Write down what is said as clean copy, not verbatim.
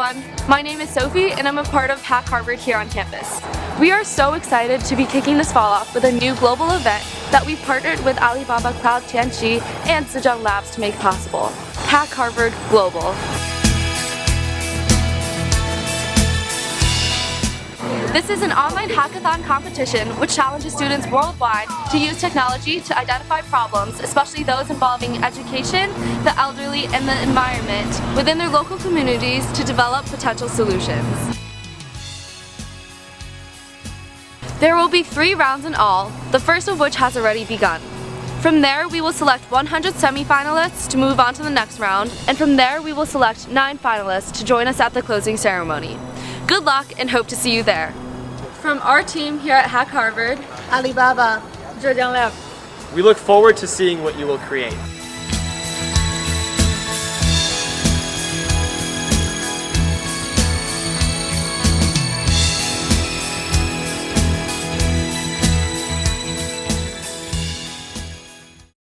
everyone, my name is Sophie and I'm a part of HackHarvard here on campus. We are so excited to be kicking this fall off with a new global event that we've partnered with Alibaba Cloud Tianqi and Zhejiang Labs to make possible. HackHarvard Global. This is an online hackathon competition which challenges students worldwide to use technology to identify problems, especially those involving education, the elderly, and the environment within their local communities to develop potential solutions. There will be 3 rounds in all, the first of which has already begun. From there, we will select 100 semi-finalists to move on to the next round, and from there we will select 9 finalists to join us at the closing ceremony. Good luck and hope to see you there. From our team here at HackHarvard, Alibaba, Zhejiang Lab. We look forward to seeing what you will create.